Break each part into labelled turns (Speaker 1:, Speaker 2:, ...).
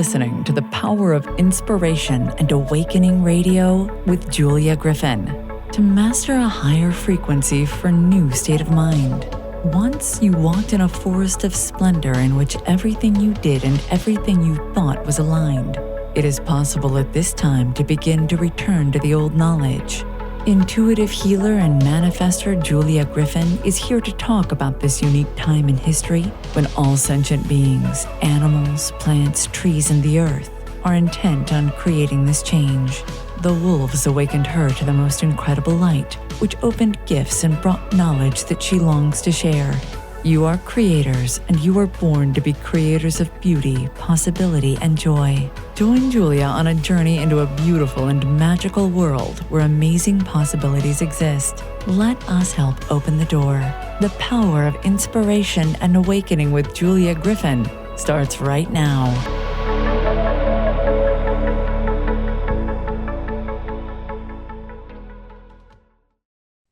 Speaker 1: listening to the Power of Inspiration and Awakening Radio with Julia Griffin. To master a higher frequency for a new state of mind. Once you walked in a forest of splendor in which everything you did and everything you thought was aligned. It is possible at this time to begin to return to the old knowledge. Intuitive healer and manifestor Julia Griffin is here to talk about this unique time in history when all sentient beings, animals, plants, trees, and the earth are intent on creating this change. The wolves awakened her to the most incredible light, which opened gifts and brought knowledge that she longs to share. You are creators, and you are born to be creators of beauty, possibility, and joy. Join Julia on a journey into a beautiful and magical world where amazing possibilities exist. Let us help open the door. The Power of Inspiration and Awakening with Julia Griffin starts right now.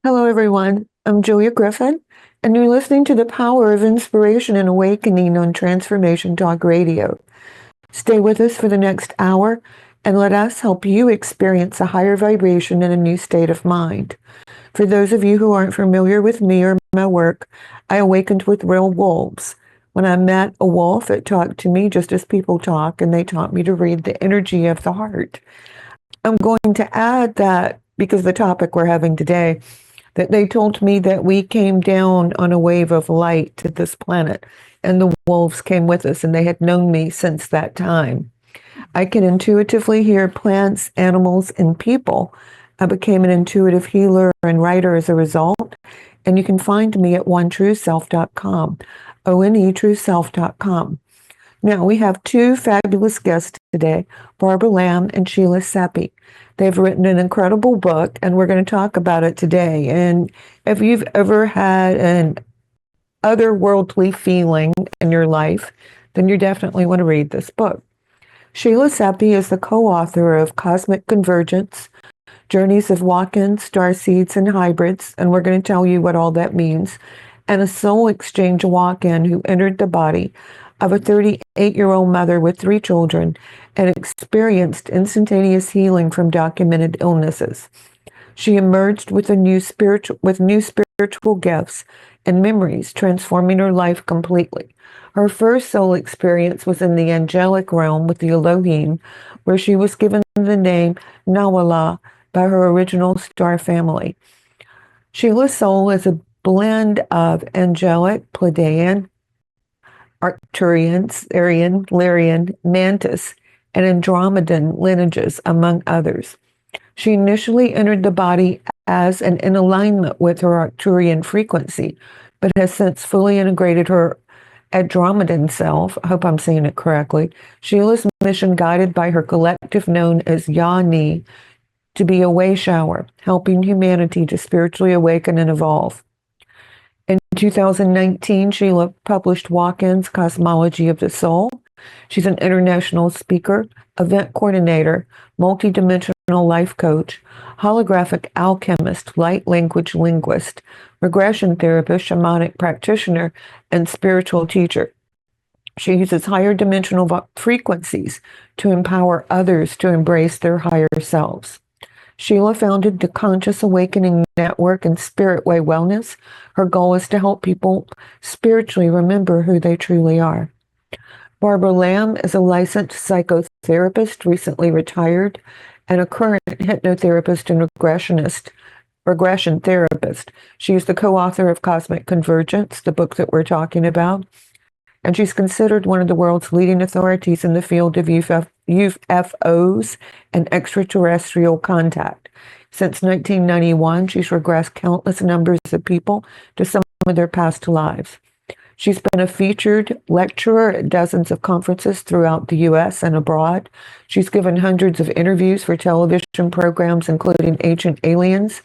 Speaker 2: Hello, everyone. I'm Julia Griffin, and you're listening to the Power of Inspiration and Awakening on Transformation Talk Radio. Stay with us for the next hour, and let us help you experience a higher vibration and a new state of mind. For those of you who aren't familiar with me or my work, I awakened with real wolves. When I met a wolf, it talked to me just as people talk, and they taught me to read the energy of the heart. I'm going to add that, because the topic we're having today, that they told me that we came down on a wave of light to this planet, and the wolves came with us, and they had known me since that time. I can intuitively hear plants, animals, and people. I became an intuitive healer and writer as a result, and you can find me at onetrueself.com, onetrueself.com. Now, we have two fabulous guests today, Barbara Lamb and Sheila Seppi. They've written an incredible book, and we're going to talk about it today. And if you've ever had an otherworldly feeling in your life, then you definitely want to read this book. Sheila Seppi is the co-author of Cosmic Convergence, Journeys of Walk-ins, Starseeds, and Hybrids, and we're going to tell you what all that means, and a soul exchange walk-in who entered the body of a 38-year-old mother with 3 children and experienced instantaneous healing from documented illnesses. She emerged with new spiritual gifts and memories, transforming her life completely. Her first soul experience was in the angelic realm with the Elohim, where she was given the name Nawala by her original star family. Sheila's soul is a blend of angelic, Pleiadian, Arcturian, Arian, Lyrian, Mantis, and Andromedan lineages, among others. She initially entered the body as and in alignment with her Arcturian frequency, but has since fully integrated her Andromedan self. I hope I'm saying it correctly. Sheila's mission, guided by her collective known as Yoni, to be a way shower, helping humanity to spiritually awaken and evolve. In 2019, Sheila published Walk-ins, Cosmology of the Soul. She's an international speaker, event coordinator, multidimensional life coach, holographic alchemist, light language linguist, regression therapist, shamanic practitioner, and spiritual teacher. She uses higher dimensional frequencies to empower others to embrace their higher selves. Sheila founded the Conscious Awakening Network and Spirit Way Wellness. Her goal is to help people spiritually remember who they truly are. Barbara Lamb is a licensed psychotherapist, recently retired, and a current hypnotherapist and regression therapist. She's the co-author of Cosmic Convergence, the book that we're talking about, and she's considered one of the world's leading authorities in the field of UFOs and extraterrestrial contact. Since 1991, she's regressed countless numbers of people to some of their past lives. She's been a featured lecturer at dozens of conferences throughout the U.S. and abroad. She's given hundreds of interviews for television programs, including Ancient Aliens,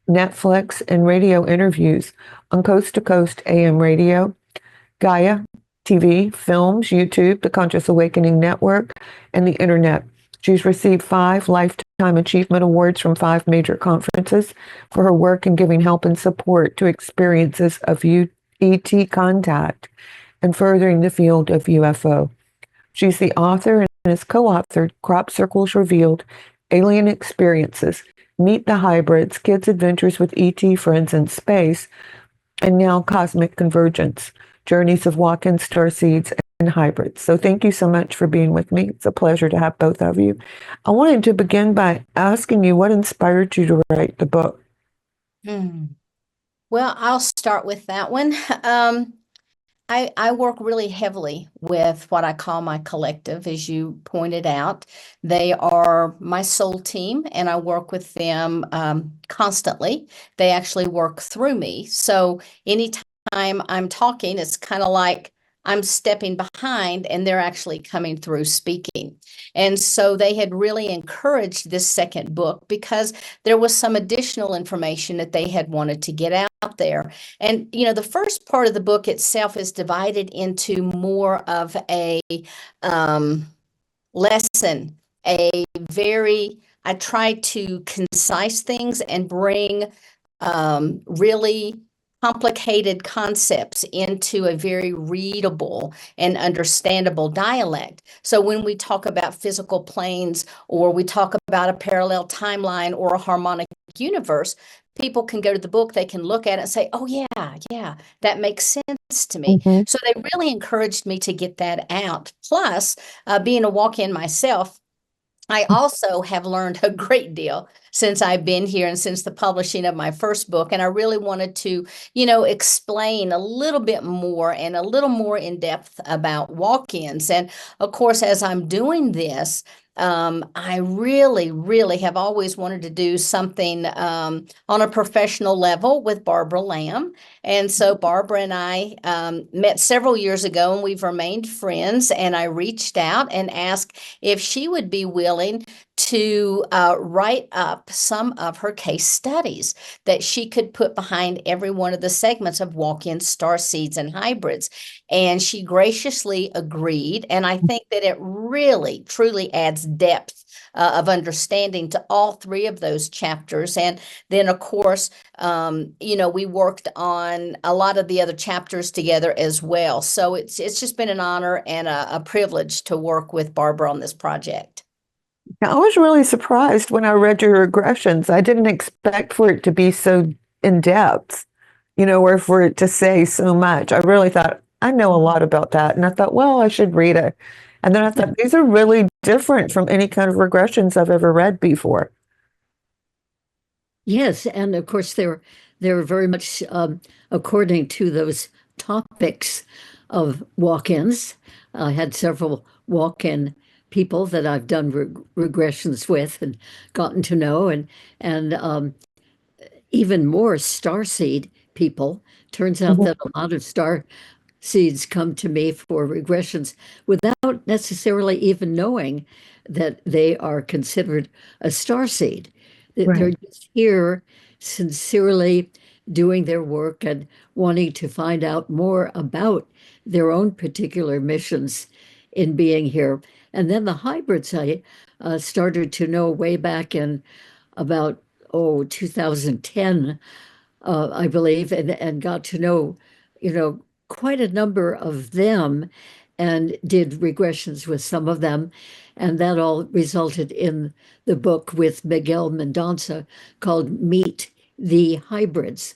Speaker 2: Netflix, and radio interviews on Coast to Coast AM radio, Gaia TV, films, YouTube, the Conscious Awakening Network, and the Internet. She's received 5 Lifetime Achievement Awards from 5 major conferences for her work in giving help and support to experiences of ET contact and furthering the field of UFO. She's the author and has co-authored Crop Circles Revealed, Alien Experiences, Meet the Hybrids, Kids' Adventures with E.T. Friends in Space, and now Cosmic Convergence, Journeys of Walk-in Starseeds and Hybrids. So thank you so much for being with me. It's a pleasure to have both of you. I wanted to begin by asking you what inspired you to write the book.
Speaker 3: Well, I'll start with that one. I work really heavily with what I call my collective, as you pointed out. They are my soul team, and I work with them constantly. They actually work through me. So anytime I'm talking, it's kind of like I'm stepping behind and they're actually coming through speaking. And so they had really encouraged this second book because there was some additional information that they had wanted to get out there. And, the first part of the book itself is divided into more of a lesson, I try to concise things and bring really complicated concepts into a very readable and understandable dialect. So when we talk about physical planes, or we talk about a parallel timeline or a harmonic universe, people can go to the book, they can look at it and say, oh yeah, that makes sense to me.
Speaker 2: Mhm.
Speaker 3: So they really encouraged me to get that out. Plus, being a walk-in myself, I also have learned a great deal since I've been here and since the publishing of my first book. And I really wanted to, explain a little bit more and a little more in depth about walk-ins. And of course, as I'm doing this, I really, really have always wanted to do something on a professional level with Barbara Lamb. And so Barbara and I met several years ago, and we've remained friends. And I reached out and asked if she would be willing to write up some of her case studies that she could put behind every one of the segments of walk-in starseeds and hybrids. And she graciously agreed. And I think that it really, truly adds depth of understanding to all three of those chapters. And then, of course, we worked on a lot of the other chapters together as well. So it's just been an honor and a privilege to work with Barbara on this project.
Speaker 2: I was really surprised when I read your regressions. I didn't expect for it to be so in depth, or for it to say so much. I really thought, I know a lot about that. And I thought, well, I should read it. And then I thought, these are really different from any kind of regressions I've ever read before.
Speaker 4: Yes, and of course they're very much according to those topics of walk-ins. I had several walk-in people that I've done regressions with and gotten to know, and even more starseed people. Turns out that a lot of star seeds come to me for regressions without necessarily even knowing that they are considered a star seed. They're
Speaker 2: Right.
Speaker 4: just here sincerely doing their work and wanting to find out more about their own particular missions in being here. And then the hybrids I started to know way back in about 2010, I believe, and got to know, quite a number of them and did regressions with some of them. And that all resulted in the book with Miguel Mendonça called Meet the Hybrids.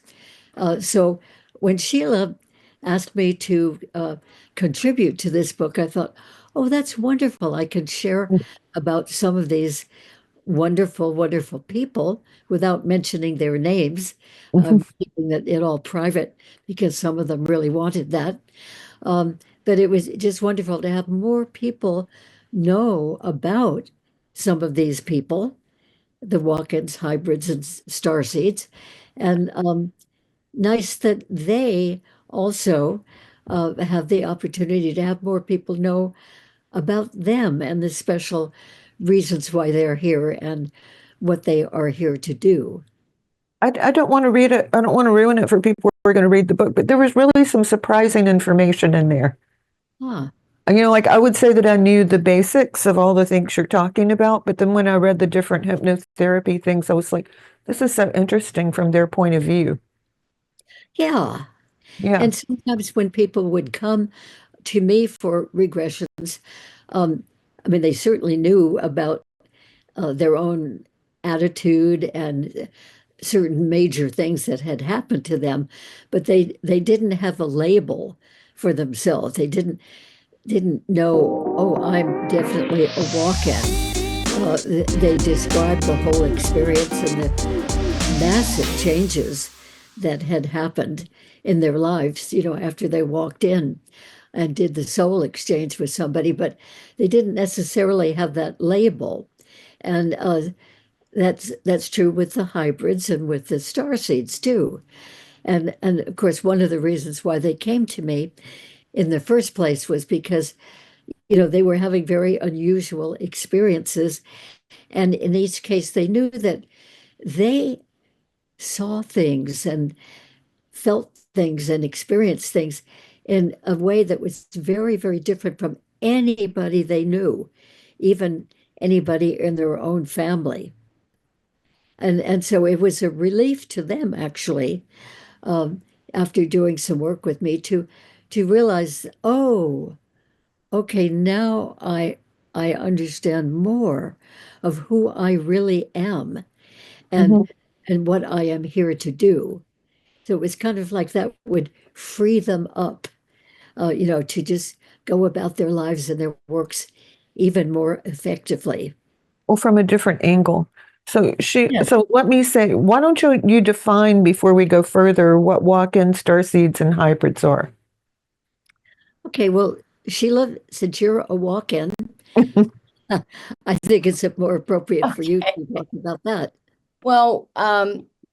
Speaker 4: So when Sheila asked me to contribute to this book, I thought, oh, that's wonderful. I can share about some of these wonderful, wonderful people without mentioning their names, keeping it all private because some of them really wanted that. But it was just wonderful to have more people know about some of these people, the walk-ins, hybrids, and starseeds, and nice that they also have the opportunity to have more people know about them and the special reasons why they're here and what they are here to do.
Speaker 2: I don't want to read it. I don't want to ruin it for people who are going to read the book, but there was really some surprising information in there.
Speaker 4: Ah,
Speaker 2: Like I would say that I knew the basics of all the things you're talking about, but then when I read the different hypnotherapy things, I was like, this is so interesting from their point of view.
Speaker 4: yeah.
Speaker 2: Yeah.
Speaker 4: And sometimes when people would come to me for regressions, I mean, they certainly knew about their own attitude and certain major things that had happened to them, but they didn't have a label for themselves. They didn't know, oh, I'm definitely a walk-in. They described the whole experience and the massive changes that had happened in their lives, after they walked in and did the soul exchange with somebody, but they didn't necessarily have that label. And that's true with the hybrids and with the starseeds too. And of course, one of the reasons why they came to me in the first place was because they were having very unusual experiences, and in each case, they knew that they saw things and felt things and experienced things in a way that was very, very different from anybody they knew, even anybody in their own family. And so it was a relief to them, actually, um, after doing some work with me, to realize, oh, okay, now I understand more of who I really am and
Speaker 2: Mhm.
Speaker 4: and what I am here to do. So it was kind of like that would free them up, to just go about their lives and their works even more effectively.
Speaker 2: Well, from a different angle.
Speaker 4: Yeah.
Speaker 2: So let me say, why don't you define before we go further what walk-in starseeds and hybrids are?
Speaker 4: Okay, well, Sheila, since you're a walk-in, I think it's more appropriate for you
Speaker 3: Okay.
Speaker 4: to talk about that.
Speaker 3: Well,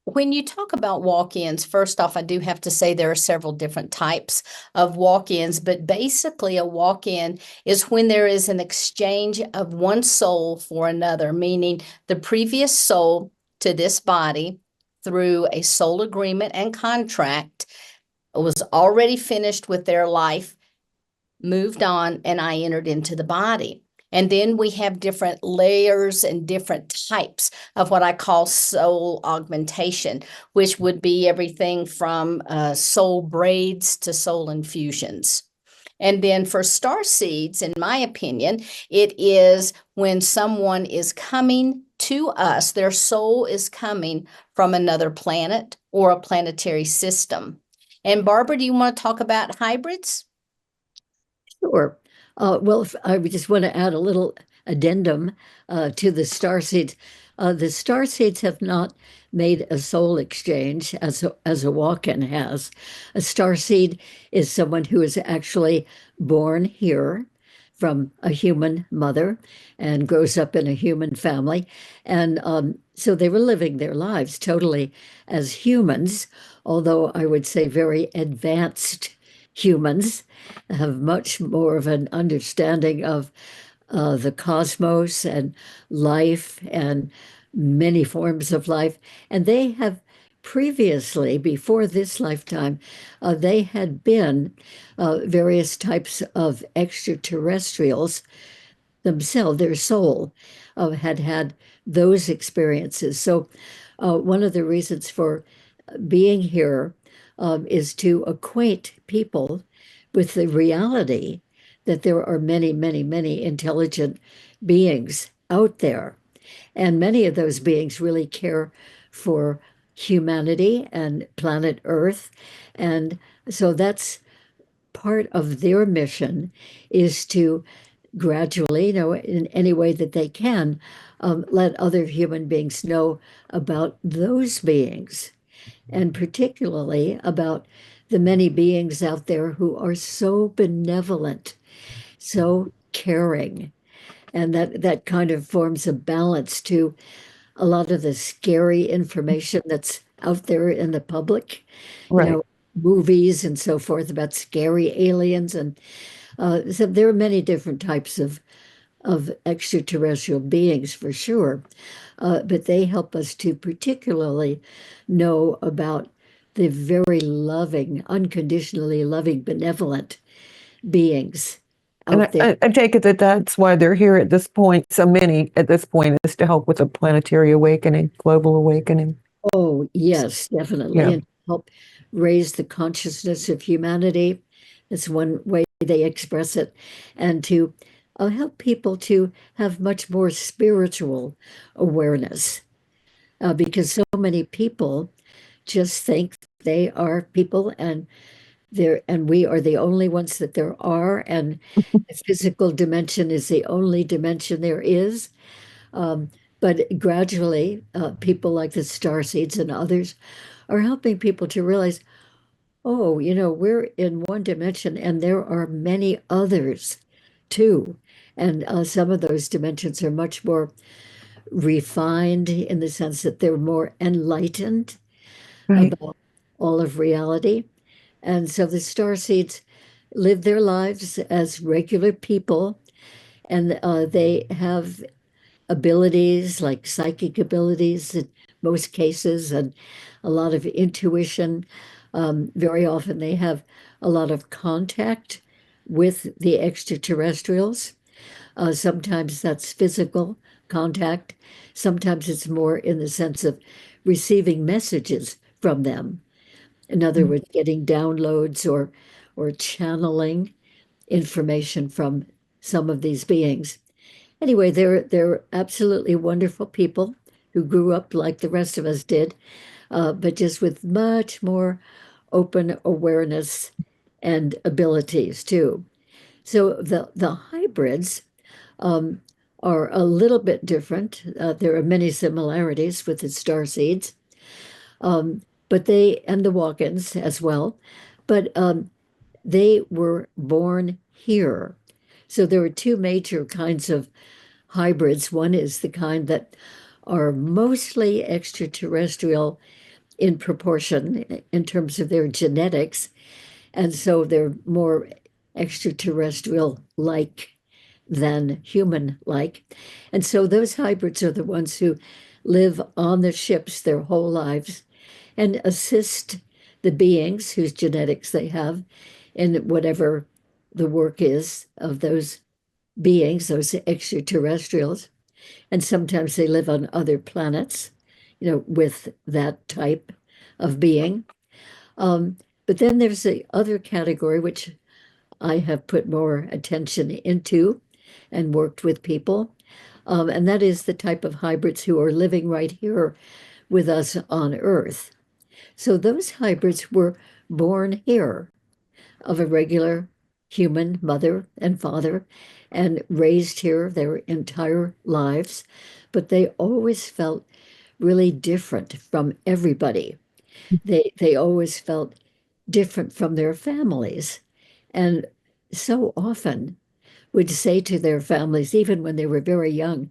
Speaker 3: when you talk about walk-ins, first off, I do have to say there are several different types of walk-ins, but basically a walk-in is when there is an exchange of one soul for another, meaning the previous soul to this body through a soul agreement and contract was already finished with their life, moved on, and I entered into the body. And then we have different layers and different types of what I call soul augmentation, which would be everything from soul braids to soul infusions. And then for star seeds, in my opinion, it is when someone is coming to us, their soul is coming from another planet or a planetary system. And Barbara, do you want to talk about hybrids?
Speaker 4: Sure. Well, I would just want to add a little addendum to the starseeds. The starseeds have not made a soul exchange as a walk-in has. A starseed is someone who is actually born here from a human mother and grows up in a human family. And so they were living their lives totally as humans, although I would say very advanced humans have much more of an understanding of the cosmos and life and many forms of life. And they have previously, before this lifetime, they had been various types of extraterrestrials themselves, their soul had had those experiences. So, one of the reasons for being here is to acquaint people with the reality that there are many, many, many intelligent beings out there. And many of those beings really care for humanity and planet Earth. And so that's part of their mission is to gradually, in any way that they can, let other human beings know about those beings, and particularly about the many beings out there who are so benevolent, so caring, and that kind of forms a balance to a lot of the scary information that's out there in the public,
Speaker 2: Right.
Speaker 4: movies and so forth about scary aliens. And so there are many different types of extraterrestrial beings for sure, but they help us to particularly know about the very loving, unconditionally loving, benevolent beings
Speaker 2: And
Speaker 4: out there.
Speaker 2: I take it that that's why they're here at this point. So many at this point is to help with a planetary awakening, global awakening.
Speaker 4: Oh, yes, definitely.
Speaker 2: Yeah.
Speaker 4: And help raise the consciousness of humanity. That's one way they express it. And to help people to have much more spiritual awareness, because so many people just think they are people and we are the only ones that there are, and the physical dimension is the only dimension there is. Um, but gradually, people like the starseeds and others are helping people to realize, oh, we're in one dimension and there are many others too. And some of those dimensions are much more refined in the sense that they're more enlightened
Speaker 2: Right.
Speaker 4: about all of reality. And so the starseeds live their lives as regular people, and they have abilities like psychic abilities in most cases, and a lot of intuition. Very often they have a lot of contact with the extraterrestrials. Sometimes that's physical contact. Sometimes it's more in the sense of receiving messages from them. In other words, getting downloads or channeling information from some of these beings. Anyway, they're absolutely wonderful people who grew up like the rest of us did, but just with much more open awareness and abilities too. So the hybrids um, are a little bit different. There are many similarities with the starseeds, but they and the walk-ins as well, but they were born here. So there are two major kinds of hybrids. One is the kind that are mostly extraterrestrial in proportion in terms of their genetics. And so they're more extraterrestrial like than human like. And so those hybrids are the ones who live on the ships their whole lives and assist the beings whose genetics they have in whatever the work is of those beings, those extraterrestrials. And sometimes they live on other planets, with that type of being. Um, but then there's the other category, which I have put more attention into and worked with people. And that is the type of hybrids who are living right here with us on Earth. So those hybrids were born here of a regular human mother and father and raised here their entire lives, but they always felt really different from everybody. They always felt different from their families, and so often would say to their families, even when they were very young,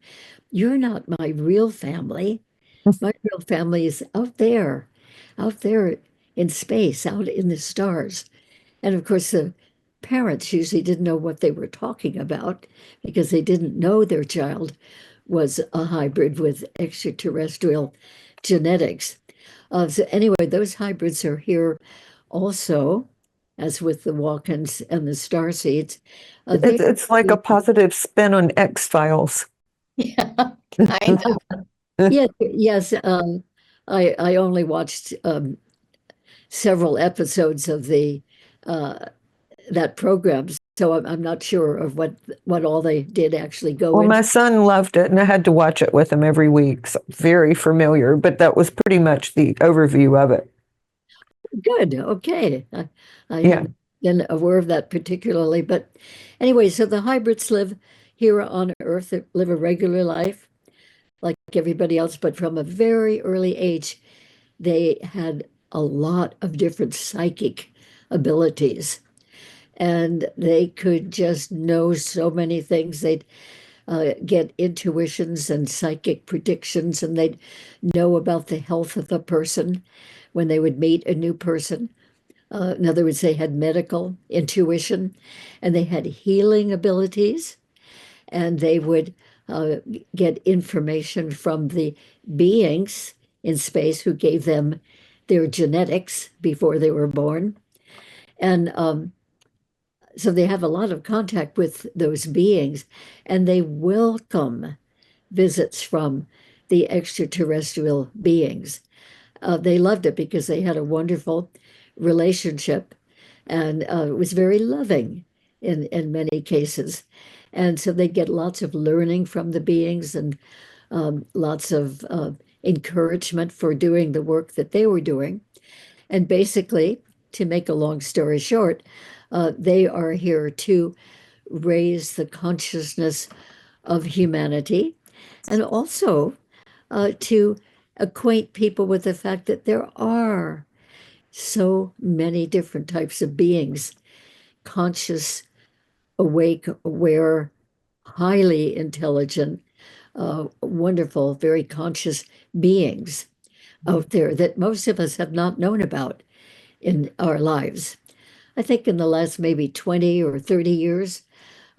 Speaker 4: "You're not my real family. My real family is out there in space, out in the stars." And of course, the parents usually didn't know what they were talking about because they didn't know their child was a hybrid with extraterrestrial genetics. So anyway, those hybrids are here also, as with the walk-ins and the starseeds. They
Speaker 2: It's like a positive spin on X-Files.
Speaker 3: Yeah, kind of.
Speaker 4: yes, yes. I only watched several episodes of the that program, so I'm not sure of what all they did actually go
Speaker 2: Well,
Speaker 4: into.
Speaker 2: my son loved it, and I had to watch it with him every week. So very familiar, but that was pretty much the overview of it.
Speaker 4: Good. Okay. I
Speaker 2: Yeah.
Speaker 4: haven't been aware of that particularly, but anyway, so the hybrids live here on Earth, they live a regular life like everybody else, but from a very early age, they had a lot of different psychic abilities. And they could just know so many things. They'd get intuitions and psychic predictions, and they'd know about the health of the person when they would meet a new person. In other words, they had medical intuition and they had healing abilities, and they would get information from the beings in space who gave them their genetics before they were born. And so they have a lot of contact with those beings, and they welcome visits from the extraterrestrial beings. They loved it because they had a wonderful relationship, and it was very loving in many cases. And so they get lots of learning from the beings and lots of encouragement for doing the work that they were doing. And basically, to make a long story short, they are here to raise the consciousness of humanity and also to acquaint people with the fact that there are so many different types of beings, conscious, awake, aware, highly intelligent, wonderful, very conscious beings out there that most of us have not known about in our lives. I think in the last maybe 20 or 30 years,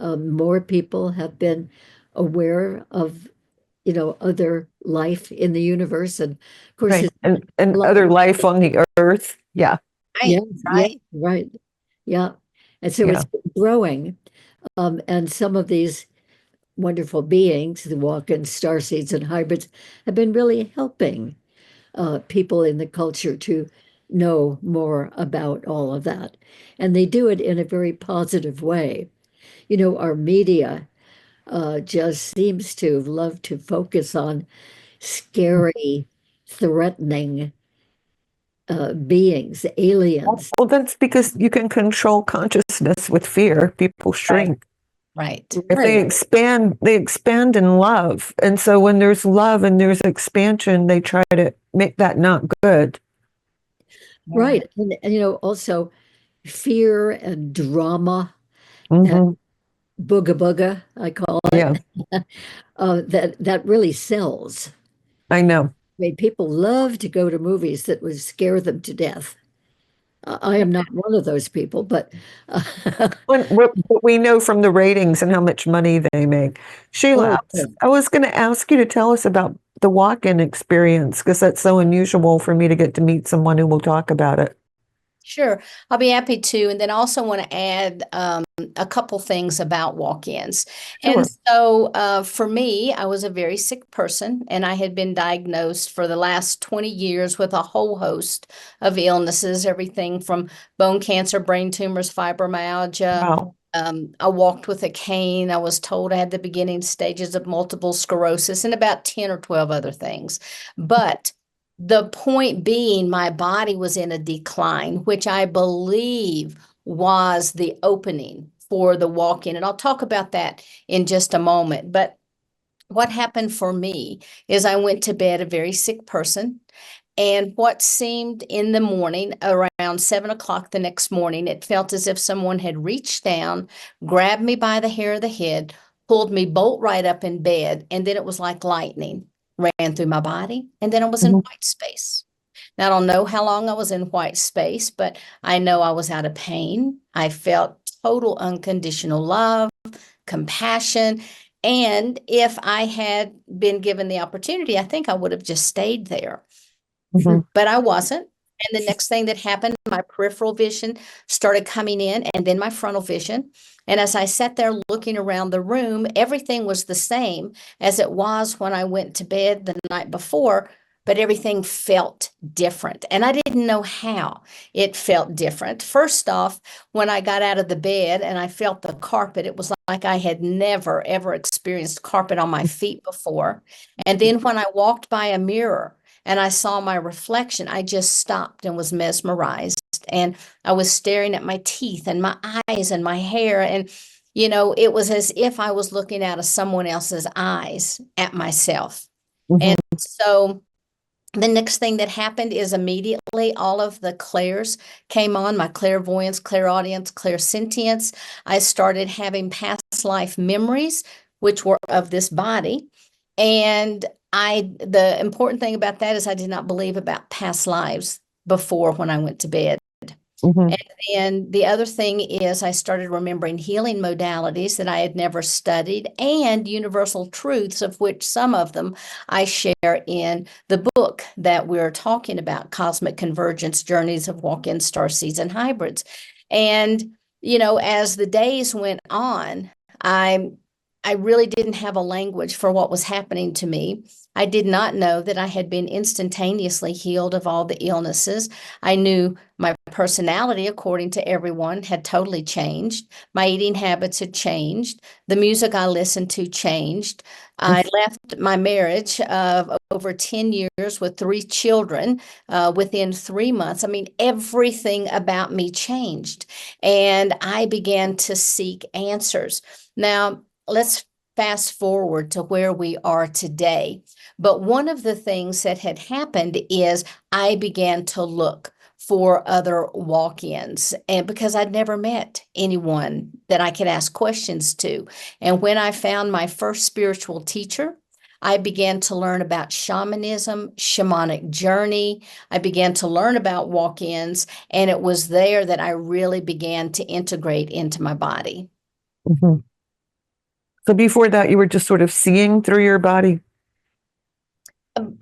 Speaker 4: more people have been aware of, other life in the universe. And of course,
Speaker 2: Right.
Speaker 4: it's a
Speaker 2: And
Speaker 4: lot
Speaker 2: other
Speaker 4: of,
Speaker 2: life on the earth. Yeah.
Speaker 3: Right,
Speaker 4: yes, yes,
Speaker 3: right.
Speaker 4: right. Yeah. And so
Speaker 2: Yeah.
Speaker 4: it's growing. And some of these wonderful beings, the walk-ins, starseeds, and hybrids, have been really helping people in the culture to know more about all of that. And they do it in a very positive way. Our media just seems to love to focus on scary, threatening beings, aliens.
Speaker 2: Well, that's because you can control consciousness with fear. People
Speaker 3: Right,
Speaker 2: shrink.
Speaker 3: right.
Speaker 2: If
Speaker 4: Right,
Speaker 2: they expand in love. And so when there's love and there's expansion, they try to make that not good.
Speaker 3: Yeah.
Speaker 4: right. And also fear and drama and
Speaker 2: Hmm.
Speaker 4: booga booga, I call it,
Speaker 2: Yeah,
Speaker 4: that really sells.
Speaker 2: I know.
Speaker 4: I mean, people love to go to movies that would scare them to death. I am not one of those people, but
Speaker 2: What we know from the ratings and how much money they make. Sheila,
Speaker 4: oh, yeah.
Speaker 2: I was going to ask you to tell us about the walk-in experience because that's so unusual for me to get to meet someone who will talk about it.
Speaker 3: Sure, I'll be happy to. And then also want to add a couple things about walk-ins. And
Speaker 2: Sure.
Speaker 3: so for me, I was a very sick person, and I had been diagnosed for the last 20 years with a whole host of illnesses, everything from bone cancer, brain tumors, fibromyalgia.
Speaker 2: Wow.
Speaker 3: I walked with a cane. I was told I had the beginning stages of multiple sclerosis and about 10 or 12 other things. But the point being, my body was in a decline, which I believe was the opening for the walk-in. And I'll talk about that in just a moment. But what happened for me is I went to bed a very sick person. And what seemed in the morning, around 7 o'clock the next morning, it felt as if someone had reached down, grabbed me by the hair of the head, pulled me bolt right up in bed, and then it was like lightning ran through my body, and then I was in
Speaker 2: Mhm.
Speaker 3: white space. Now, I don't know how long I was in white space, but I know I was out of pain. I felt total unconditional love, compassion. And if I had been given the opportunity, I think I would have just stayed there.
Speaker 2: Mhm.
Speaker 3: But I wasn't. And the next thing that happened, my peripheral vision started coming in and then my frontal vision. And as I sat there looking around the room, everything was the same as it was when I went to bed the night before, but everything felt different. And I didn't know how it felt different. First off, when I got out of the bed and I felt the carpet, it was like I had never, ever experienced carpet on my feet before. And then when I walked by a mirror, and I saw my reflection, I just stopped and was mesmerized. And I was staring at my teeth and my eyes and my hair. And, it was as if I was looking out of someone else's eyes at myself.
Speaker 2: Mhm.
Speaker 3: And so the next thing that happened is immediately all of the clairs came on, my clairvoyance, clairaudience, clairsentience. I started having past life memories, which were of this body. And the important thing about that is I did not believe about past lives before when I went to bed.
Speaker 2: Mhm.
Speaker 3: And then the other thing is I started remembering healing modalities that I had never studied and universal truths, of which some of them I share in the book that we're talking about, Cosmic Convergence, Journeys of Walk-in Starseeds and Hybrids. And, as the days went on, I I really didn't have a language for what was happening to me. I did not know that I had been instantaneously healed of all the illnesses. I knew my personality, according to everyone, had totally changed. My eating habits had changed. The music I listened to changed. I left my marriage of over 10 years with 3 children within 3 months. I mean, everything about me changed. And I began to seek answers. Now, let's fast forward to where we are today. But one of the things that had happened is I began to look for other walk-ins, and because I'd never met anyone that I could ask questions to. And when I found my first spiritual teacher, I began to learn about shamanism, shamanic journey. I began to learn about walk-ins, and it was there that I really began to integrate into my body.
Speaker 2: Mhm. So before that, you were just sort of seeing through your body?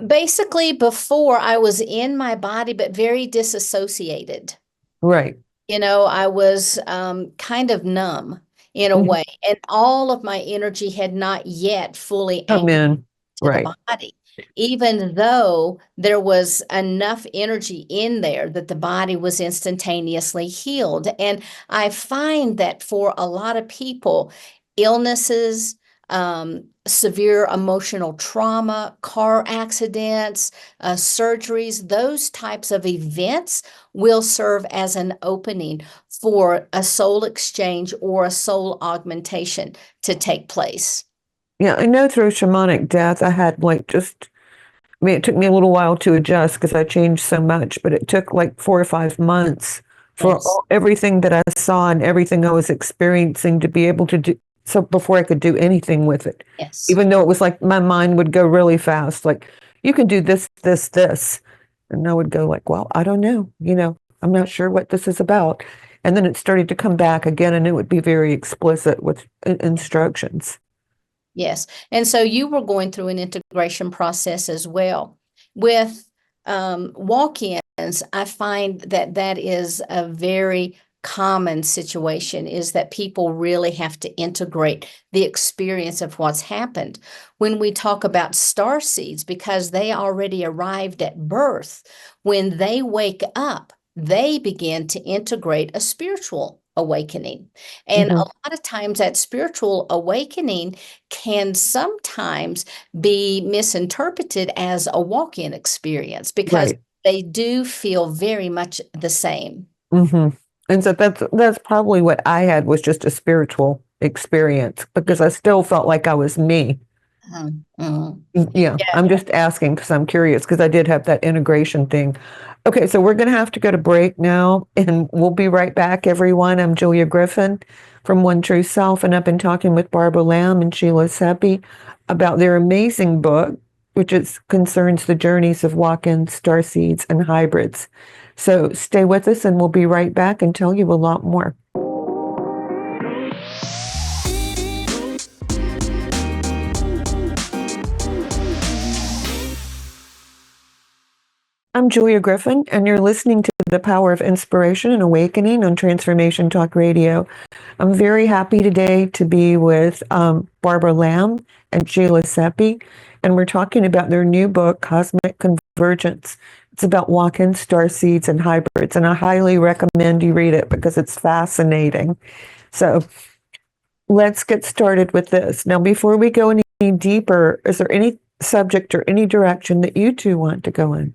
Speaker 3: Basically, before I was in my body, but very disassociated.
Speaker 2: Right.
Speaker 3: I was kind of numb in a
Speaker 2: Mhm.
Speaker 3: way, and all of my energy had not yet fully
Speaker 2: Come
Speaker 3: anchored
Speaker 2: in.
Speaker 3: to the
Speaker 2: Right.
Speaker 3: body, even though there was enough energy in there that the body was instantaneously healed. And I find that for a lot of people, illnesses, severe emotional trauma, car accidents, surgeries, those types of events will serve as an opening for a soul exchange or a soul augmentation to take place.
Speaker 2: Yeah, I know through shamanic death, I had it took me a little while to adjust because I changed so much, but it took like 4 or 5 months for
Speaker 3: Yes.
Speaker 2: everything that I saw and everything I was experiencing to be able to do so before I could do anything with it.
Speaker 3: Yes.
Speaker 2: Even though it was like my mind would go really fast, like, you can do this, this, this. And I would go like, well, I don't know, I'm not sure what this is about. And then it started to come back again and it would be very explicit with instructions.
Speaker 3: Yes. And so you were going through an integration process as well. With walk-ins, I find that that is a very common situation, is that people really have to integrate the experience of what's happened. When we talk about starseeds, because they already arrived at birth, when they wake up, they begin to integrate a spiritual awakening. And a
Speaker 2: Mhm.
Speaker 3: lot of times that spiritual awakening can sometimes be misinterpreted as a walk-in experience because
Speaker 2: Right.
Speaker 3: they do feel very much the same.
Speaker 2: hmm And so that's probably what I had, was just a spiritual experience because I still felt like I was me.
Speaker 3: Mhm.
Speaker 2: Yeah,
Speaker 3: Yeah.
Speaker 2: I'm just asking because I'm curious because I did have that integration thing. Okay, so we're going to have to go to break now and we'll be right back, everyone. I'm Julia Griffin from One True Self, and I've been talking with Barbara Lamb and Sheila Seppi about their amazing book, which concerns the journeys of walk-ins, starseeds, and hybrids. So stay with us and we'll be right back and tell you a lot more. I'm Julia Griffin, and you're listening to The Power of Inspiration and Awakening on Transformation Talk Radio. I'm very happy today to be with Barbara Lamb and Sheila Seppi, and we're talking about their new book, Cosmic Convergence. It's about walk-in starseeds and hybrids, and I highly recommend you read it because it's fascinating. So let's get started with this. Now, before we go any deeper, is there any subject or any direction that you two want to go in?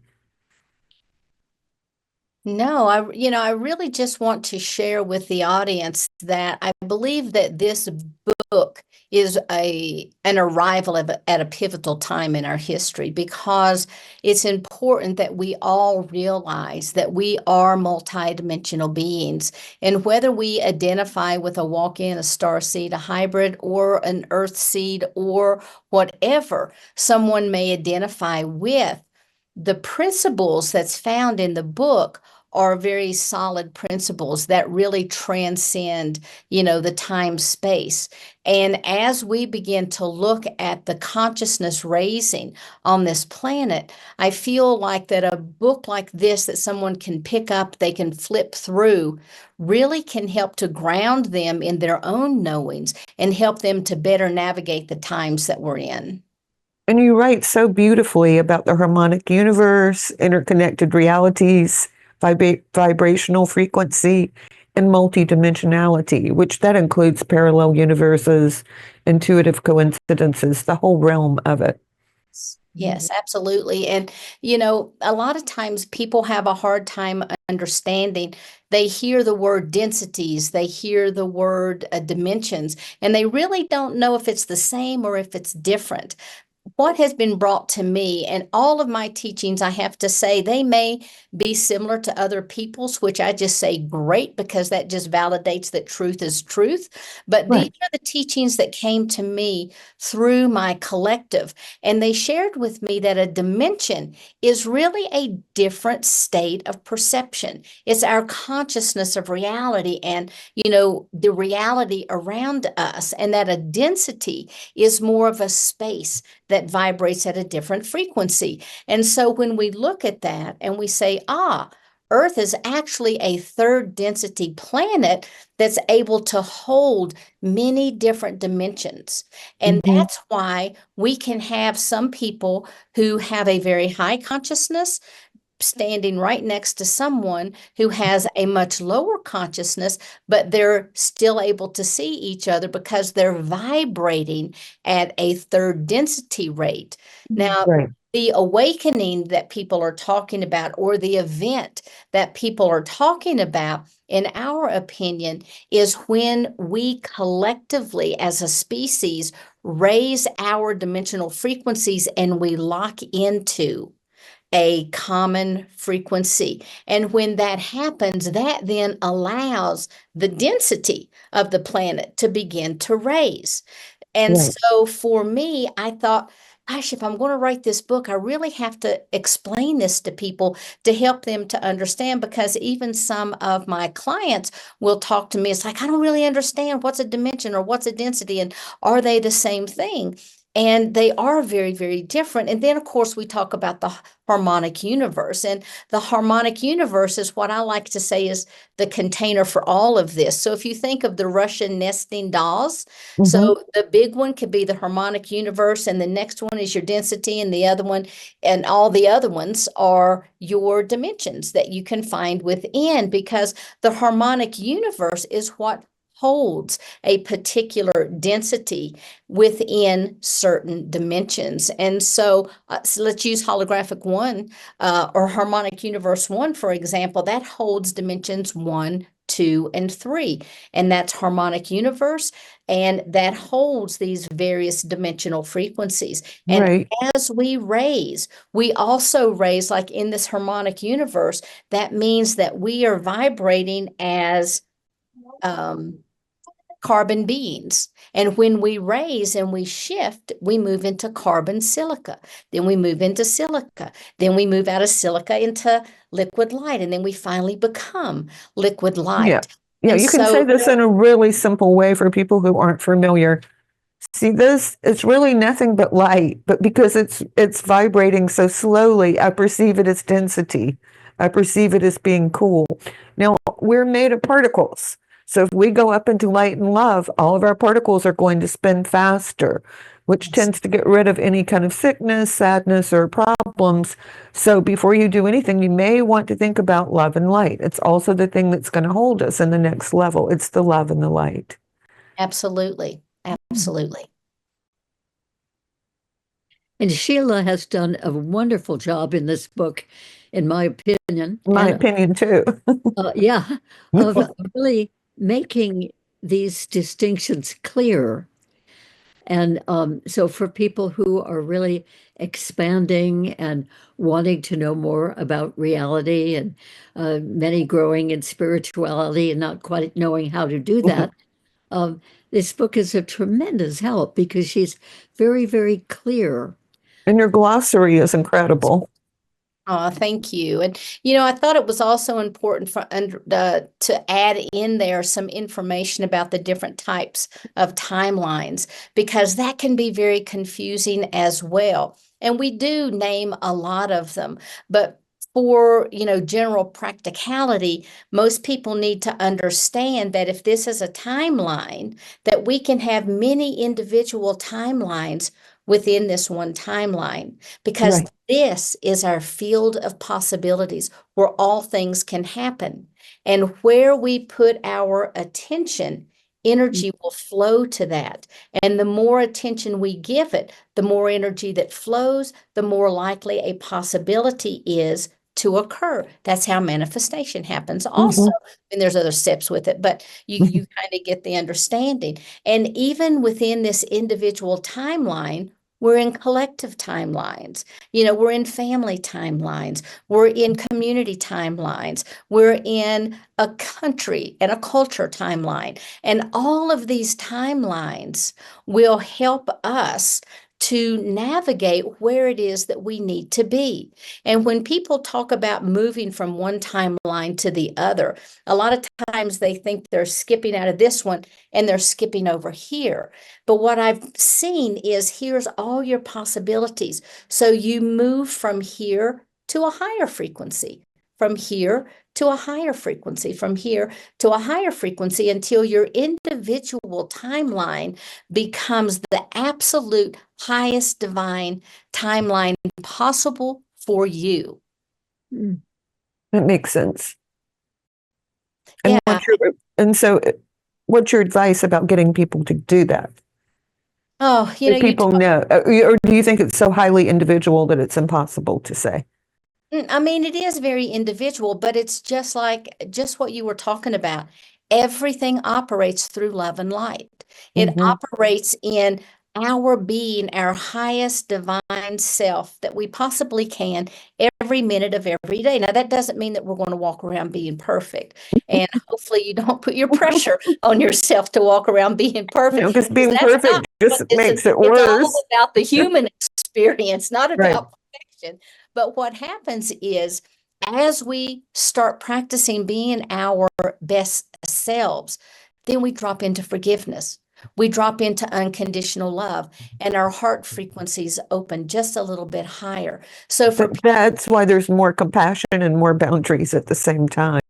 Speaker 3: No, I really just want to share with the audience that I believe that this book is an arrival at a pivotal time in our history, because it's important that we all realize that we are multidimensional beings. And whether we identify with a walk-in, a star seed, a hybrid, or an earth seed, or whatever someone may identify with, the principles that's found in the book are very solid principles that really transcend, the time space. And as we begin to look at the consciousness raising on this planet, I feel like that a book like this that someone can pick up, they can flip through, really can help to ground them in their own knowings and help them to better navigate the times that we're in.
Speaker 2: And you write so beautifully about the harmonic universe, interconnected realities, vibrational frequency, and multidimensionality, which that includes parallel universes, intuitive coincidences, the whole realm of it.
Speaker 3: Yes, absolutely. And, a lot of times people have a hard time understanding. They hear the word densities, they hear the word dimensions, and they really don't know if it's the same or if it's different. What has been brought to me, and all of my teachings, I have to say, they may be similar to other people's, which I just say great, because that just validates that truth is truth. But these
Speaker 2: Right.
Speaker 3: are the teachings that came to me through my collective. And they shared with me that a dimension is really a different state of perception. It's our consciousness of reality and, the reality around us. And that a density is more of a space that vibrates at a different frequency. And so when we look at that and we say, Earth is actually a third density planet that's able to hold many different dimensions. And
Speaker 2: Mhm.
Speaker 3: that's why we can have some people who have a very high consciousness standing right next to someone who has a much lower consciousness, but they're still able to see each other because they're vibrating at a third density rate. Now,
Speaker 2: Right.
Speaker 3: the awakening that people are talking about, or the event that people are talking about, in our opinion, is when we collectively as a species raise our dimensional frequencies and we lock into a common frequency. And when that happens, that then allows the density of the planet to begin to raise. And
Speaker 2: Right.
Speaker 3: so for me, I thought, gosh, if I'm going to write this book, I really have to explain this to people to help them to understand, because even some of my clients will talk to me. It's like, I don't really understand what's a dimension or what's a density, and are they the same thing? And they are very, very different. And then, of course, we talk about the harmonic universe. And the harmonic universe is what I like to say is the container for all of this. So if you think of the Russian nesting dolls,
Speaker 2: Mhm.
Speaker 3: so the big one could be the harmonic universe, and the next one is your density, and the other one, and all the other ones are your dimensions that you can find within, because the harmonic universe is what holds a particular density within certain dimensions. And so let's use holographic one or harmonic universe one, for example, that holds dimensions 1, 2, and 3. And that's harmonic universe. And that holds these various dimensional frequencies. And
Speaker 2: Right.
Speaker 3: as we also raise, like in this harmonic universe, that means that we are vibrating as um, carbon beings. And when we raise and we shift, we move into carbon silica. Then we move into silica. Then we move out of silica into liquid light. And then we finally become liquid
Speaker 2: Yeah.
Speaker 3: light.
Speaker 2: Yeah,
Speaker 3: And
Speaker 2: you can say
Speaker 3: so,
Speaker 2: this in a really simple way for people who aren't familiar. See, this it's really nothing but light, but because it's vibrating so slowly, I perceive it as density. I perceive it as being cool. Now, we're made of particles. So if we go up into light and love, all of our particles are going to spin faster, which
Speaker 3: yes,
Speaker 2: tends to get rid of any kind of sickness, sadness, or problems. So before you do anything, you may want to think about love and light. It's also the thing that's going to hold us in the next level. It's the love and the light.
Speaker 3: absolutely. Absolutely.
Speaker 4: And Sheila has done a wonderful job in this book, in my opinion.
Speaker 2: My
Speaker 4: And
Speaker 2: opinion, too.
Speaker 4: yeah, of really making these distinctions clear. And so for people who are really expanding and wanting to know more about reality, and many growing in spirituality and not quite knowing how to do that, um, this book is a tremendous help because she's very, very clear.
Speaker 2: And your glossary is incredible.
Speaker 3: Oh, thank you. And I thought it was also important to add in there some information about the different types of timelines because that can be very confusing as well. And we do name a lot of them, but for, general practicality, most people need to understand that if this is a timeline, that we can have many individual timelines within this one timeline because
Speaker 2: Right.
Speaker 3: this is our field of possibilities where all things can happen. And where we put our attention, energy will flow to that. And the more attention we give it, the more energy that flows, the more likely a possibility is to occur. That's how manifestation happens also.
Speaker 2: Mhm.
Speaker 3: And there's other steps with it, but you kind of get the understanding. And even within this individual timeline, we're in collective timelines. We're in family timelines. We're in community timelines. We're in a country and a culture timeline. And all of these timelines will help us to navigate where it is that we need to be. And when people talk about moving from one timeline to the other, a lot of times they think they're skipping out of this one and they're skipping over here. But what I've seen is here's all your possibilities. So you move from here to a higher frequency, from here to a higher frequency, from here to a higher frequency until your individual timeline becomes the absolute highest divine timeline possible for you.
Speaker 4: Mm.
Speaker 2: That makes sense.
Speaker 3: Yeah.
Speaker 2: What's your advice about getting people to do that?
Speaker 3: Oh,
Speaker 2: Do people know, or do you think it's so highly individual that it's impossible to say?
Speaker 3: I mean, it is very individual, but it's just what you were talking about. Everything operates through love and light. It
Speaker 2: Mhm.
Speaker 3: operates in our being our highest divine self that we possibly can every minute of every day. Now, that doesn't mean that we're going to walk around being perfect. And hopefully you don't put your pressure on yourself to walk around being perfect.
Speaker 2: Because
Speaker 3: Because
Speaker 2: being
Speaker 3: that's not
Speaker 2: perfect
Speaker 3: what
Speaker 2: just
Speaker 3: this is.
Speaker 2: makes it
Speaker 3: It's all
Speaker 2: worse.
Speaker 3: about the human experience, not
Speaker 2: Right.
Speaker 3: about perfection. But what happens is, as we start practicing being our best selves, then we drop into forgiveness. We drop into unconditional love, and our heart frequencies open just a little bit higher. So for people,
Speaker 2: That's why there's more compassion and more boundaries at the same time.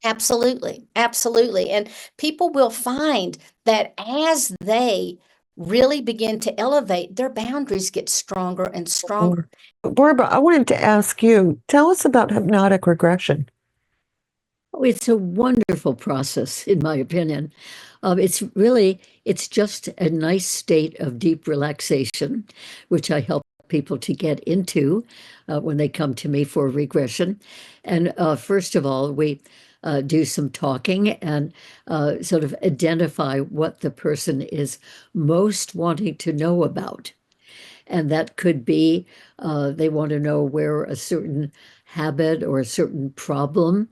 Speaker 3: absolutely, absolutely. And people will find that as they really begin to elevate, their boundaries get stronger and stronger.
Speaker 2: Barbara, I wanted to ask you, tell us about hypnotic regression.
Speaker 4: Oh, it's a wonderful process, in my opinion. It's just a nice state of deep relaxation, which I help people to get into when they come to me for regression. And first of all, we do some talking and sort of identify what the person is most wanting to know about. And that could be they want to know where a certain habit or a certain problem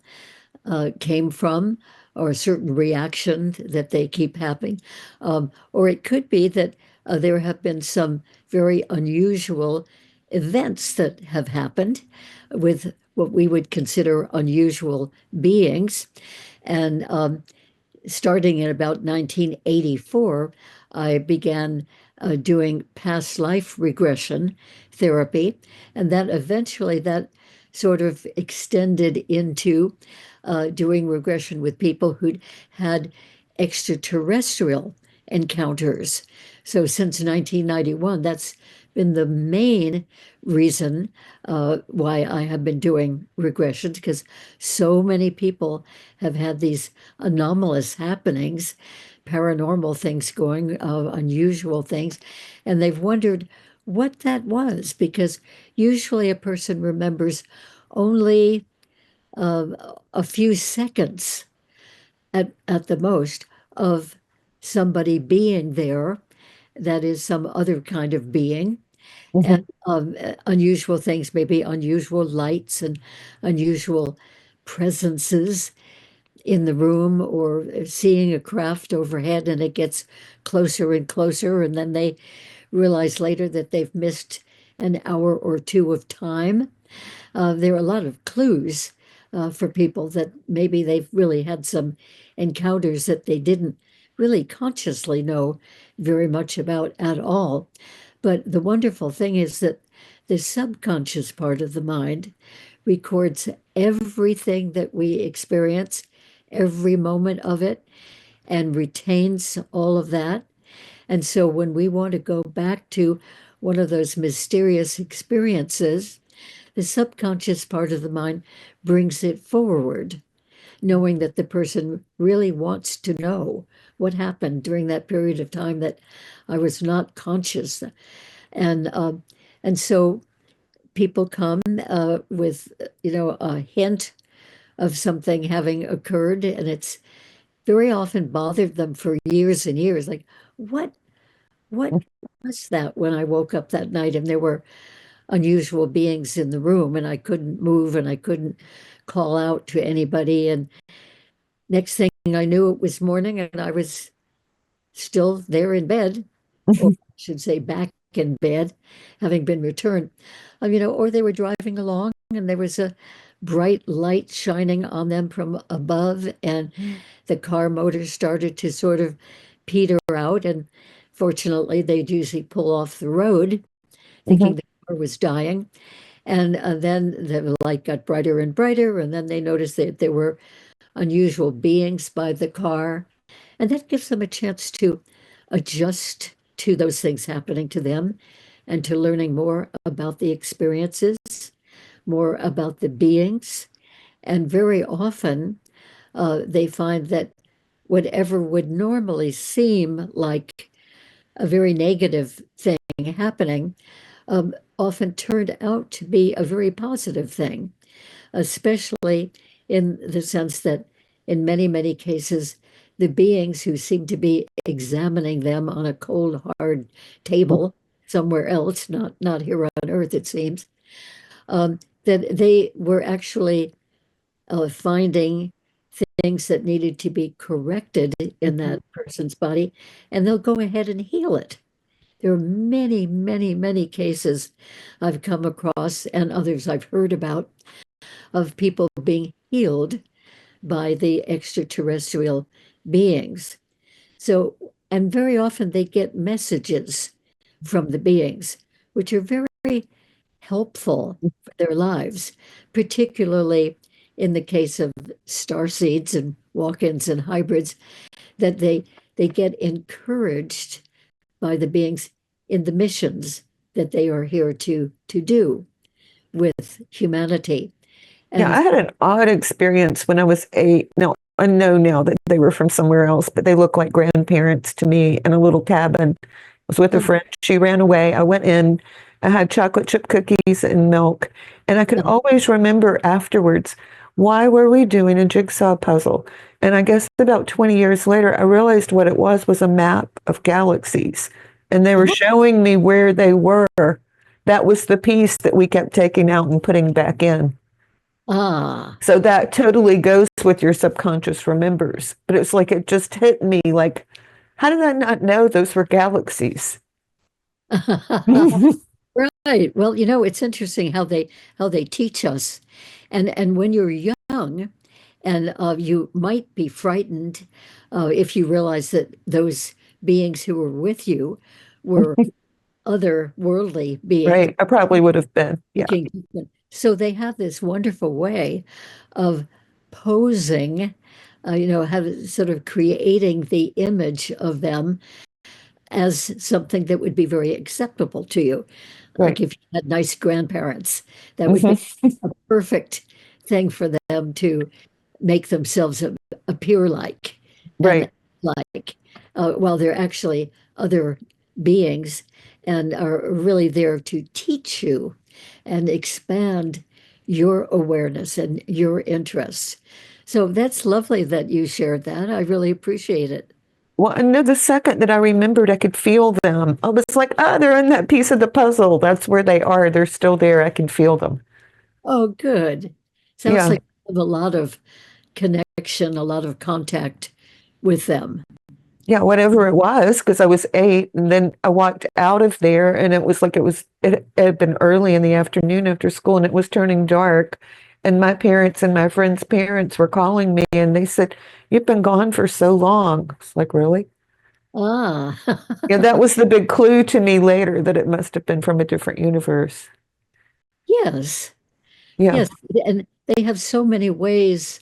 Speaker 4: came from, or a certain reaction that they keep having. Or it could be that there have been some very unusual events that have happened with what we would consider unusual beings. And starting in about 1984, I began doing past life regression therapy, and that sort of extended into doing regression with people who'd had extraterrestrial encounters. So since 1991, that's been the main reason why I have been doing regressions, because so many people have had these anomalous happenings, paranormal things going, unusual things, and they've wondered what that was, because usually a person remembers only uh, a few seconds at the most of somebody being there, that is some other kind of being, and
Speaker 2: Mhm.
Speaker 4: unusual things, maybe unusual lights and unusual presences in the room, or seeing a craft overhead and it gets closer and closer, and then they realize later that they've missed an hour or two of time. There are a lot of clues for people that maybe they've really had some encounters that they didn't really consciously know very much about at all. But the wonderful thing is that the subconscious part of the mind records everything that we experience, every moment of it, and retains all of that. And so when we want to go back to one of those mysterious experiences, the subconscious part of the mind brings it forward, knowing that the person really wants to know what happened during that period of time that I was not conscious. And and so people come with, a hint of something having occurred, and it's very often bothered them for years and years. Like, what was that when I woke up that night and there were unusual beings in the room and I couldn't move and I couldn't call out to anybody. And next thing I knew, it was morning and I was still there in bed, or I should say back in bed, having been returned. Or they were driving along and there was a bright light shining on them from above, and the car motor started to sort of peter out. And fortunately, they'd usually pull off the road, thinking the car was dying. And then the light got brighter and brighter, and then they noticed that there were unusual beings by the car. And that gives them a chance to adjust to those things happening to them and to learning more about the experiences, more about the beings. And very often they find that whatever would normally seem like a very negative thing happening often turned out to be a very positive thing, especially in the sense that in many, many cases, the beings who seem to be examining them on a cold, hard table somewhere else, not here on Earth, it seems, that they were actually finding things that needed to be corrected in that person's body, and they'll go ahead and heal it. There are many, many, many cases I've come across and others I've heard about of people being healed by the extraterrestrial beings. So, and very often they get messages from the beings, which are very helpful for their lives, particularly in the case of starseeds and walk-ins and hybrids, that they get encouraged by the beings in the missions that they are here to do with humanity.
Speaker 2: Yeah, I had an odd experience when I was 8. Now, I know now that they were from somewhere else, but they look like grandparents to me in a little cabin. I was with a friend. She ran away. I went in. I had chocolate chip cookies and milk. And I could always remember afterwards, why were we doing a jigsaw puzzle? And I guess about 20 years later, I realized what it was a map of galaxies. And they were showing me where they were. That was the piece that we kept taking out and putting back in. So that totally goes with your subconscious remembers. But it's like it just hit me like, how did I not know those were galaxies?
Speaker 4: Right. Well, it's interesting how they teach us. And when you're young and you might be frightened if you realize that those beings who were with you were otherworldly beings.
Speaker 2: Right. I probably would have been. Yeah.
Speaker 4: So they have this wonderful way of posing, sort of creating the image of them as something that would be very acceptable to you.
Speaker 2: Right.
Speaker 4: Like if you had nice grandparents, that would be a perfect thing for them to make themselves appear like.
Speaker 2: Right.
Speaker 4: Like, while they're actually other beings and are really there to teach you and expand your awareness and your interests. So that's lovely that you shared that. I really appreciate it.
Speaker 2: Well, I know the second that I remembered, I could feel them. I was like, they're in that piece of the puzzle. That's where they are. They're still there. I can feel them.
Speaker 4: Oh, good. Sounds like you have a lot of connection, a lot of contact with them.
Speaker 2: Yeah, whatever it was, because I was 8, and then I walked out of there, and it was like it had been early in the afternoon after school, and it was turning dark, and my parents and my friends' parents were calling me, and they said, "You've been gone for so long." It's like, really?
Speaker 4: Ah,
Speaker 2: Yeah, that was the big clue to me later that it must have been from a different universe.
Speaker 4: yes,
Speaker 2: Yeah.
Speaker 4: yes. And they have so many ways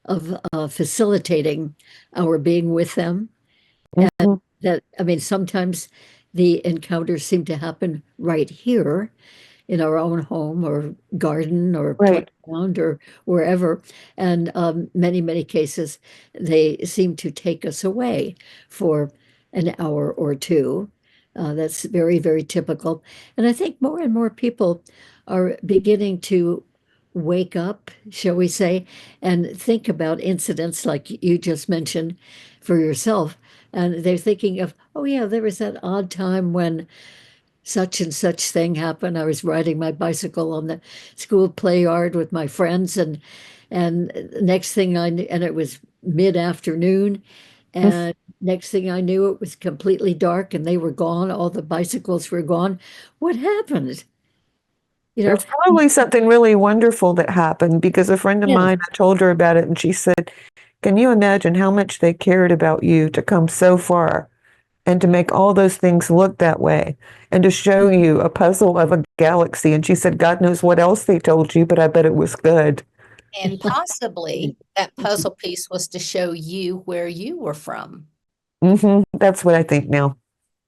Speaker 4: of facilitating our being with them. And
Speaker 2: Hmm.
Speaker 4: that, I mean, sometimes the encounters seem to happen right here in our own home or garden or
Speaker 2: Right.
Speaker 4: playground or wherever. And many, many cases, they seem to take us away for an hour or two. That's very, very typical. And I think more and more people are beginning to wake up, shall we say, and think about incidents like you just mentioned for yourself. And they're thinking of, oh, yeah, there was that odd time when such and such thing happened. I was riding my bicycle on the school play yard with my friends, and next thing I knew, and it was mid-afternoon, and next thing I knew, it was completely dark, and they were gone. All the bicycles were gone. What happened? You know,
Speaker 2: There's probably something really wonderful that happened because a friend of
Speaker 4: yes,
Speaker 2: mine, I told her about it, and she said, "Can you imagine how much they cared about you to come so far and to make all those things look that way and to show you a puzzle of a galaxy?" And she said, "God knows what else they told you, but I bet it was good."
Speaker 3: And possibly that puzzle piece was to show you where you were from.
Speaker 2: That's what I think now.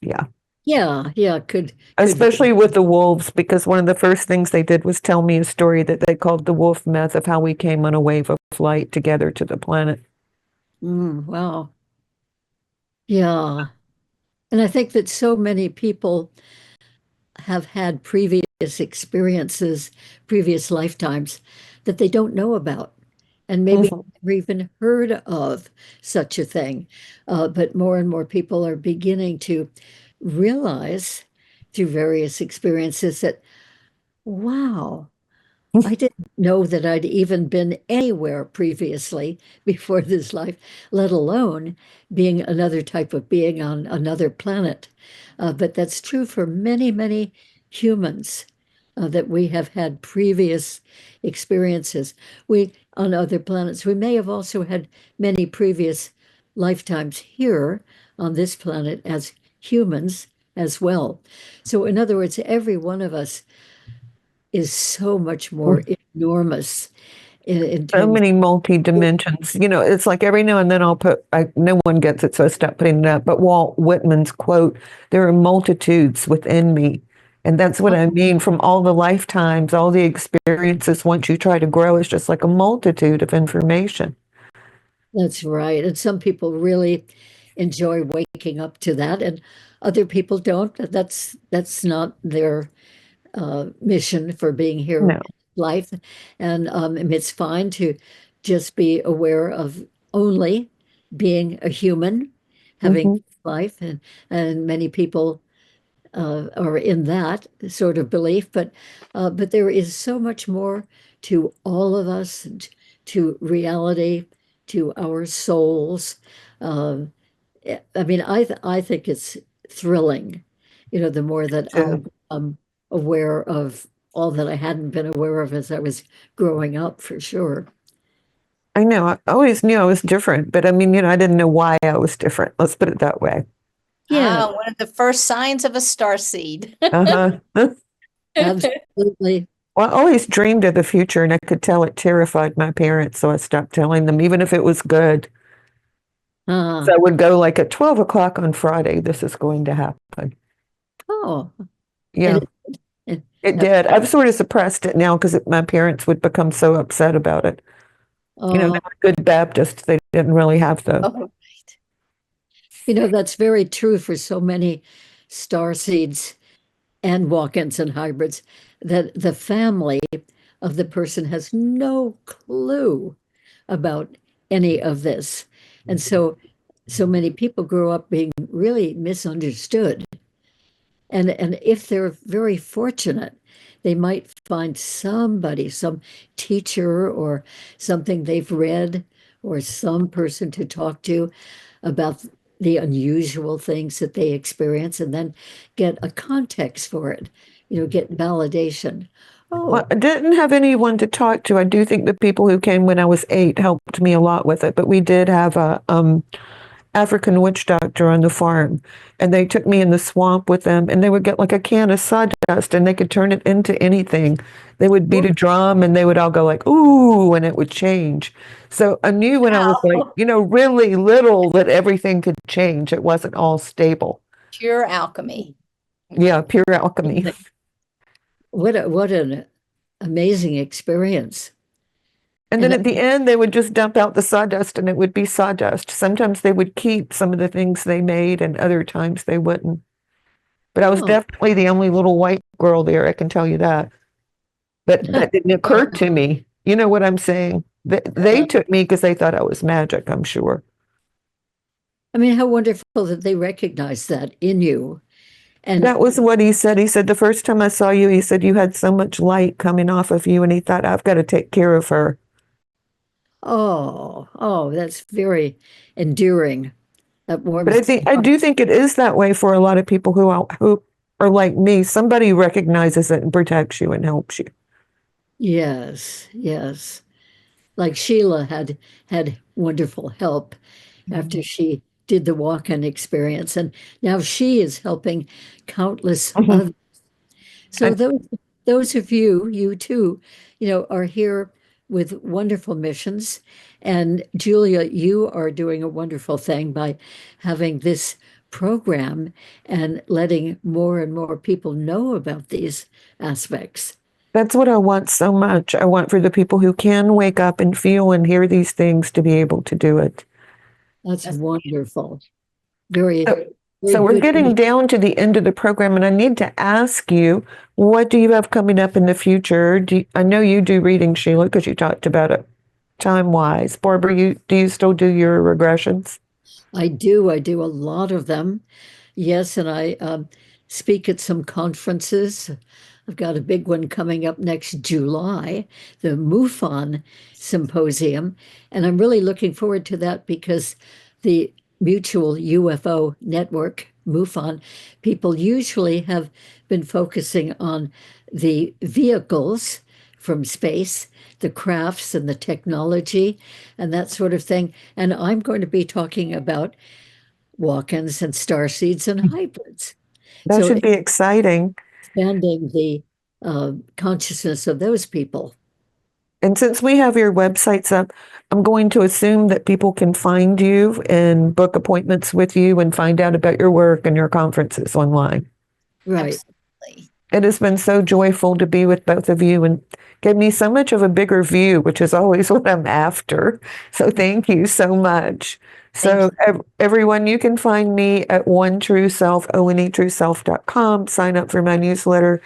Speaker 2: Yeah.
Speaker 4: yeah, yeah, could
Speaker 2: Especially with the wolves, because one of the first things they did was tell me a story that they called the wolf myth of how we came on a wave of light together to the planet.
Speaker 4: wow, yeah, and I think that so many people have had previous experiences, previous lifetimes that they don't know about, and maybe
Speaker 2: Mhm.
Speaker 4: never even heard of such a thing. But more and more people are beginning to realize through various experiences that, wow, I didn't know that I'd even been anywhere previously before this life, let alone being another type of being on another planet. But that's true for many, many humans that we have had previous experiences. We on other planets. We may have also had many previous lifetimes here on this planet as humans as well. So, in other words, every one of us is so much more enormous in
Speaker 2: So
Speaker 4: terms
Speaker 2: many multi dimensions. It's like every now and then no one gets it, so I stop putting it up. But Walt Whitman's quote, "There are multitudes within me." And that's what
Speaker 4: of,
Speaker 2: I mean from all the lifetimes, all the experiences. Once you try to grow, it's just like a multitude of information.
Speaker 4: that's right. And some people really enjoy waking up to that, and other people don't. That's not their mission for being here
Speaker 2: No.
Speaker 4: in life. And it's fine to just be aware of only being a human, having
Speaker 2: Hmm.
Speaker 4: life, and many people or in that sort of belief, but there is so much more to all of us, to reality, to our souls. Um, I mean, I think it's thrilling, the more that I
Speaker 2: So
Speaker 4: become aware of all that I hadn't been aware of as I was growing up, for sure.
Speaker 2: I know I always knew I was different, but I mean, I didn't know why I was different. Let's put it that way.
Speaker 4: Yeah,
Speaker 3: One of the first signs of a starseed.
Speaker 2: Uh-huh.
Speaker 4: absolutely.
Speaker 2: Well, I always dreamed of the future, and I could tell it terrified my parents, so I stopped telling them, even if it was good. So
Speaker 4: Uh,
Speaker 2: I would go like at 12 o'clock on Friday, this is going to happen.
Speaker 4: oh, and
Speaker 2: Yeah,
Speaker 4: it,
Speaker 2: it did. I've sort of suppressed it now because my parents would become so upset about it. They
Speaker 4: uh,
Speaker 2: were good Baptists. They didn't really have the.
Speaker 3: Oh,
Speaker 4: That's very true for so many star seeds and walk-ins and hybrids that the family of the person has no clue about any of this. And so many people grow up being really misunderstood. And if they're very fortunate, they might find somebody, some teacher or something they've read or some person to talk to about the unusual things that they experience and then get a context for it, get validation.
Speaker 2: Well,
Speaker 4: Oh,
Speaker 2: I didn't have anyone to talk to. I do think the people who came when I was 8 helped me a lot with it, but we did have a African witch doctor on the farm, and they took me in the swamp with them, and they would get like a can of sawdust, and they could turn it into anything. They would beat a drum, and they would all go like, "Ooh," and it would change. So I knew when I was like,
Speaker 3: Wow.
Speaker 2: really little that everything could change. It wasn't all stable.
Speaker 3: Pure alchemy.
Speaker 2: Yeah, pure alchemy.
Speaker 4: what an amazing experience.
Speaker 2: And then
Speaker 4: And
Speaker 2: at the end, they would just dump out the sawdust and it would be sawdust. Sometimes they would keep some of the things they made, and other times they wouldn't. But I was
Speaker 4: oh,
Speaker 2: definitely the only little white girl there, I can tell you that. But that didn't occur to me. You know what I'm saying? They took me because they thought I was magic, I'm sure.
Speaker 4: I mean, how wonderful that they recognize that in you. And
Speaker 2: That was what he said. He said, the first time I saw you, he said, you had so much light coming off of you. And he thought, I've got to take care of her.
Speaker 4: oh, that's very endearing. That
Speaker 2: But
Speaker 4: warms
Speaker 2: I
Speaker 4: my
Speaker 2: think I
Speaker 4: heart.
Speaker 2: do think it is that way for a lot of people who are like me. Somebody recognizes it and protects you and helps you.
Speaker 4: Yes, yes. Like Sheila had wonderful help after she did the walk-in experience, and now she is helping countless
Speaker 2: Mhm.
Speaker 4: others. So those of you too, are here with wonderful missions. And Julia, you are doing a wonderful thing by having this program and letting more and more people know about these aspects.
Speaker 2: That's what I want so much. I want for the people who can wake up and feel and hear these things to be able to do it.
Speaker 4: That's
Speaker 3: That's
Speaker 4: wonderful. Very,
Speaker 2: So,
Speaker 4: very
Speaker 2: so we're
Speaker 4: good.
Speaker 2: getting down to the end of the program, and I need to ask you, what do you have coming up in the future? I know you do reading, Sheila, because you talked about it time-wise. Barbara, do you still do your regressions?
Speaker 4: I do. I do a lot of them. Yes, and I speak at some conferences. I've got a big one coming up next July, the MUFON Symposium, and I'm really looking forward to that because the Mutual UFO Network, MUFON, people usually have been focusing on the vehicles from space, the crafts and the technology and that sort of thing. And I'm going to be talking about walk-ins and starseeds and hybrids.
Speaker 2: That
Speaker 4: So
Speaker 2: should be exciting.
Speaker 4: expanding the consciousness of those people.
Speaker 2: And since we have your websites up, I'm going to assume that people can find you and book appointments with you and find out about your work and your conferences online.
Speaker 4: Right.
Speaker 3: absolutely.
Speaker 2: It has been so joyful to be with both of you and gave me so much of a bigger view, which is always what I'm after. So thank you so much. So everyone, you can find me at One True Self, onetrueself.com. Sign up for my newsletter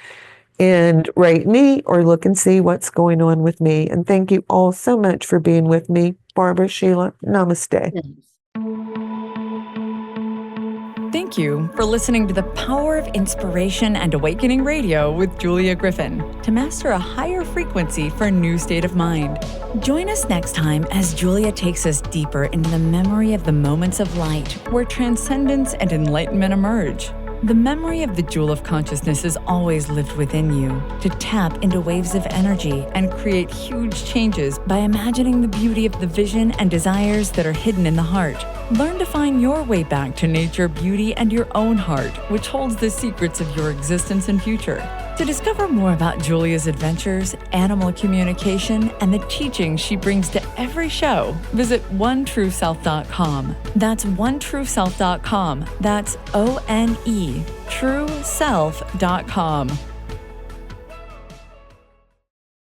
Speaker 2: and rate me or look and see what's going on with me. And thank you all so much for being with me. Barbara, Sheila, namaste.
Speaker 4: Yes.
Speaker 1: Thank you for listening to the Power of Inspiration and Awakening Radio with Julia Griffin to master a higher frequency for a new state of mind. Join us next time as Julia takes us deeper into the memory of the moments of light where transcendence and enlightenment emerge. The memory of the jewel of consciousness is always lived within you to tap into waves of energy and create huge changes by imagining the beauty of the vision and desires that are hidden in the heart. Learn to find your way back to nature, beauty, and your own heart, which holds the secrets of your existence and future. To discover more about Julia's adventures, animal communication, and the teachings she brings to every show, visit onetrueself.com. That's onetrueself.com. That's ONE, trueself.com.